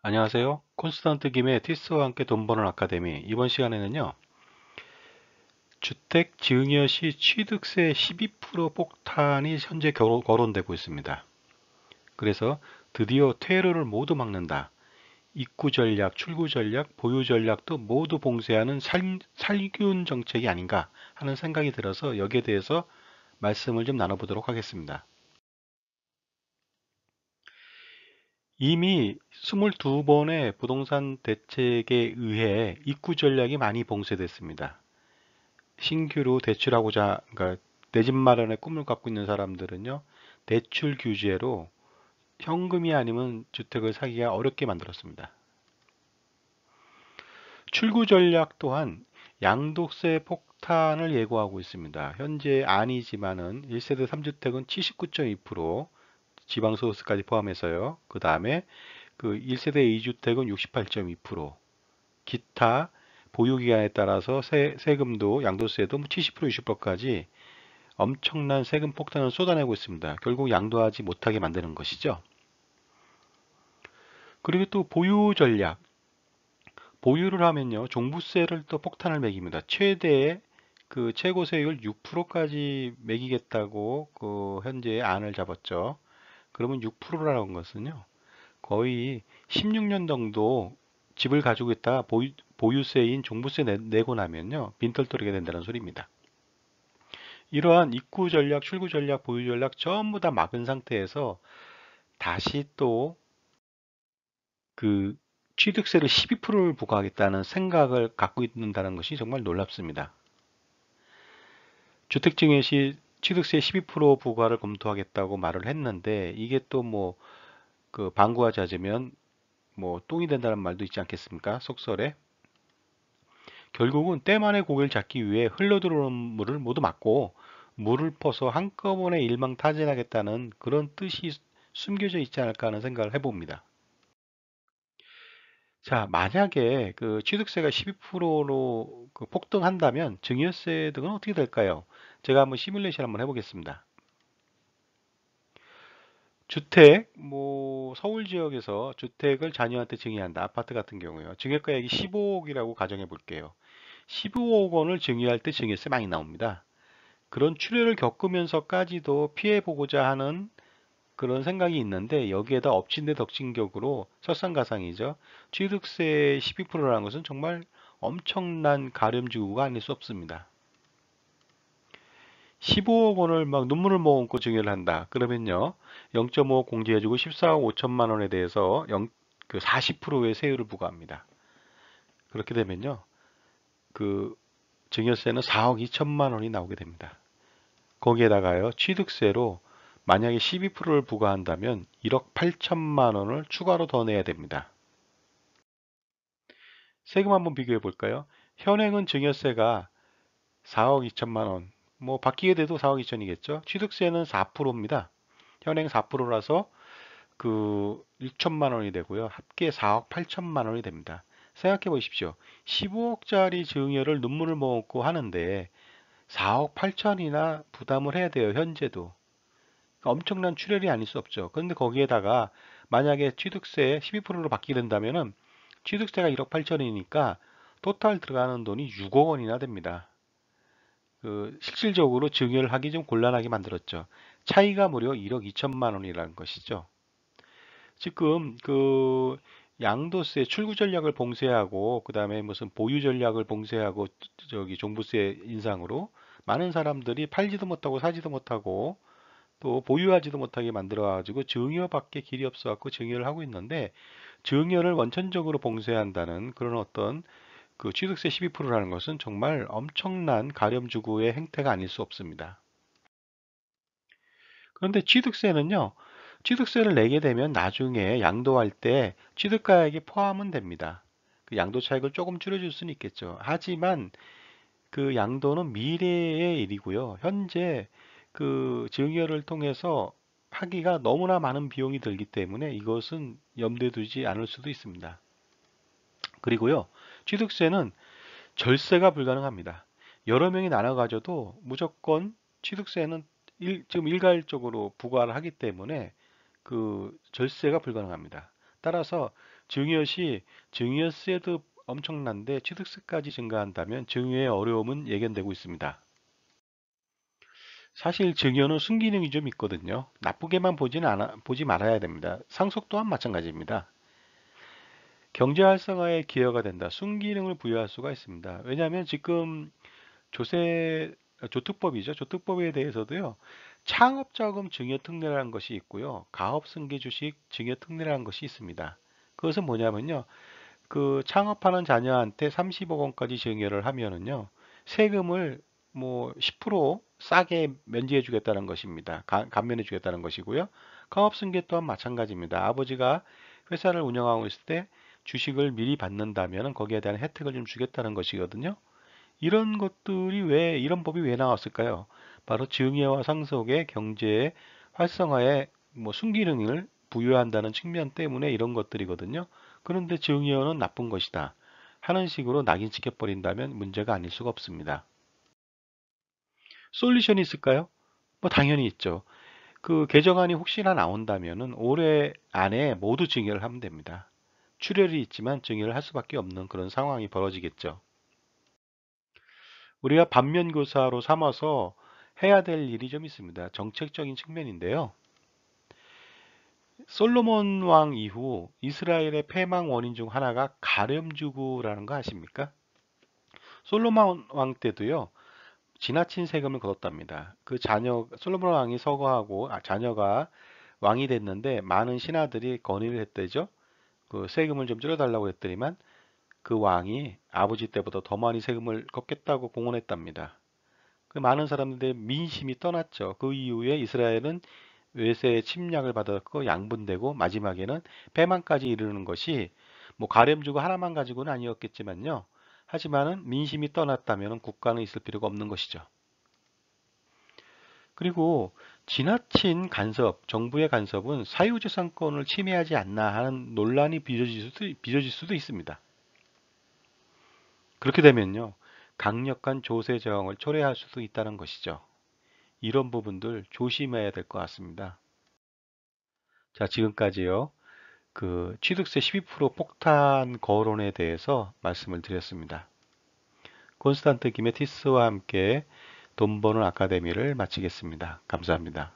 안녕하세요. 콘스탄트 김의 티스와 함께 돈 버는 아카데미. 이번 시간에는요, 주택 증여 시 취득세 12% 폭탄이 현재 거론되고 있습니다. 그래서 드디어 퇴로를 모두 막는다. 입구 전략, 출구 전략, 보유 전략도 모두 봉쇄하는 살균 정책이 아닌가 하는 생각이 들어서 여기에 대해서 말씀을 좀 나눠보도록 하겠습니다. 이미 22번의 부동산 대책에 의해 입구 전략이 많이 봉쇄됐습니다. 신규로 대출하고자, 그러니까 내 집 마련의 꿈을 갖고 있는 사람들은요, 대출 규제로 현금이 아니면 주택을 사기가 어렵게 만들었습니다. 출구 전략 또한 양도세 폭탄을 예고하고 있습니다. 현재 아니지만은 1세대 3주택은 79.2%, 지방소득세까지 포함해서요. 그 다음에 그 1세대 2주택은 68.2%, 기타 보유기간에 따라서 세금도 양도세도 70% 60%까지 엄청난 세금 폭탄을 쏟아내고 있습니다. 결국 양도하지 못하게 만드는 것이죠. 그리고 또 보유 전략. 보유를 하면요. 종부세를 또 폭탄을 매깁니다. 최대의 그 최고 세율 6%까지 매기겠다고 그 현재 안을 잡았죠. 그러면 6%라는 것은요. 거의 16년 정도 집을 가지고 있다 보유세인 종부세 내고 나면요. 빈털터리가 된다는 소리입니다. 이러한 입구 전략, 출구 전략, 보유 전략 전부 다 막은 상태에서 다시 또 그 취득세를 12%를 부과하겠다는 생각을 갖고 있는다는 것이 정말 놀랍습니다. 주택증여 시 취득세 12% 부과를 검토하겠다고 말을 했는데 이게 또 뭐 그 방구하지 않으면 뭐 똥이 된다는 말도 있지 않겠습니까? 속설에. 결국은 때만에 고개를 잡기 위해 흘러들어오는 물을 모두 막고 물을 퍼서 한꺼번에 일망타진하겠다는 그런 뜻이 숨겨져 있지 않을까 하는 생각을 해봅니다. 자, 만약에 그 취득세가 12%로 그 폭등한다면 증여세 등은 어떻게 될까요? 제가 한번 시뮬레이션 한번 해보겠습니다. 주택, 뭐 서울 지역에서 주택을 자녀한테 증여한다. 아파트 같은 경우요. 증여가액이 15억이라고 가정해 볼게요. 15억 원을 증여할 때 증여세 많이 나옵니다. 그런 출혈을 겪으면서까지도 피해 보고자 하는 그런 생각이 있는데 여기에다 엎친 데 덮친 격으로 설상가상이죠. 취득세 12%라는 것은 정말 엄청난 가렴지구가 아닐 수 없습니다. 15억 원을 막 눈물을 머금고 증여를 한다. 그러면요. 0.5억 공제해주고 14억 5천만 원에 대해서 그 40%의 세율을 부과합니다. 그렇게 되면요. 그 증여세는 4억 2천만 원이 나오게 됩니다. 거기에다가요. 취득세로 만약에 12%를 부과한다면 1억 8천만 원을 추가로 더 내야 됩니다. 세금 한번 비교해 볼까요? 현행은 증여세가 4억 2천만 원, 뭐 바뀌게 돼도 4억 2천이겠죠. 취득세는 4%입니다. 현행 4%라서 그 6천만 원이 되고요. 합계 4억 8천만 원이 됩니다. 생각해 보십시오. 15억짜리 증여를 눈물을 먹고 하는데 4억 8천이나 부담을 해야 돼요. 현재도. 엄청난 출혈이 아닐 수 없죠. 그런데 거기에다가 만약에 취득세 12%로 바뀌게 된다면은 취득세가 1억 8천이니까 토탈 들어가는 돈이 6억 원이나 됩니다. 그 실질적으로 증여를 하기 좀 곤란하게 만들었죠. 차이가 무려 1억 2천만 원이라는 것이죠. 지금 그 양도세 출구 전략을 봉쇄하고 그다음에 무슨 보유 전략을 봉쇄하고 저기 종부세 인상으로 많은 사람들이 팔지도 못하고 사지도 못하고 또 보유하지도 못하게 만들어 가지고 증여밖에 길이 없어 갖고 증여를 하고 있는데 증여를 원천적으로 봉쇄한다는 그런 어떤 그 취득세 12%라는 것은 정말 엄청난 가렴주구의 행태가 아닐 수 없습니다. 그런데 취득세는요, 취득세를 내게 되면 나중에 양도할 때 취득가액이 포함은 됩니다. 그 양도 차익을 조금 줄여줄 수는 있겠죠. 하지만 그 양도는 미래의 일이고요. 현재 그 증여를 통해서 하기가 너무나 많은 비용이 들기 때문에 이것은 염두에 두지 않을 수도 있습니다. 그리고요, 취득세는 절세가 불가능합니다. 여러 명이 나눠 가져도 무조건 취득세는 지금 일괄적으로 부과를 하기 때문에 그 절세가 불가능합니다. 따라서 증여시 증여세도 엄청난데 취득세까지 증가한다면 증여의 어려움은 예견되고 있습니다. 사실 증여는 순기능이 좀 있거든요. 나쁘게만 보지 말아야 됩니다. 상속 또한 마찬가지입니다. 경제 활성화에 기여가 된다. 순기능을 부여할 수가 있습니다. 왜냐하면 지금 조특법이죠. 조특법에 대해서도요. 창업자금 증여특례라는 것이 있고요. 가업승계주식 증여특례라는 것이 있습니다. 그것은 뭐냐면요. 그 창업하는 자녀한테 30억 원까지 증여를 하면은요. 세금을 뭐 10% 싸게 면제해 주겠다는 것입니다. 감면해 주겠다는 것이고요. 가업승계 또한 마찬가지입니다. 아버지가 회사를 운영하고 있을 때 주식을 미리 받는다면 거기에 대한 혜택을 좀 주겠다는 것이거든요. 이런 것들이 이런 법이 왜 나왔을까요? 바로 증여와 상속의 경제 활성화에 뭐 순기능을 부여한다는 측면 때문에 이런 것들이거든요. 그런데 증여는 나쁜 것이다 하는 식으로 낙인 찍혀버린다면 문제가 아닐 수가 없습니다. 솔루션이 있을까요? 뭐 당연히 있죠. 그 개정안이 혹시나 나온다면은 올해 안에 모두 증여를 하면 됩니다. 출혈이 있지만 증여를 할 수밖에 없는 그런 상황이 벌어지겠죠. 우리가 반면교사로 삼아서 해야 될 일이 좀 있습니다. 정책적인 측면인데요. 솔로몬 왕 이후 이스라엘의 패망 원인 중 하나가 가렴주구라는 거 아십니까? 솔로몬 왕 때도요. 지나친 세금을 걷었답니다. 솔로몬 왕이 서거하고 자녀가 왕이 됐는데 많은 신하들이 건의를 했대죠. 그 세금을 좀 줄여달라고 했더니만 그 왕이 아버지 때보다 더 많이 세금을 걷겠다고 공언했답니다. 그 많은 사람들의 민심이 떠났죠. 그 이후에 이스라엘은 외세의 침략을 받았고 양분되고 마지막에는 패망까지 이르는 것이 뭐 가렘주고 하나만 가지고는 아니었겠지만요. 하지만은 민심이 떠났다면 국가는 있을 필요가 없는 것이죠. 그리고 지나친 간섭, 정부의 간섭은 사유재산권을 침해하지 않나 하는 논란이 빚어질 수도 있습니다. 그렇게 되면요. 강력한 조세 저항을 초래할 수도 있다는 것이죠. 이런 부분들 조심해야 될 것 같습니다. 자, 지금까지요. 그 취득세 12% 폭탄 거론에 대해서 말씀을 드렸습니다. 콘스탄트 기메티스와 함께 돈 버는 아카데미를 마치겠습니다. 감사합니다.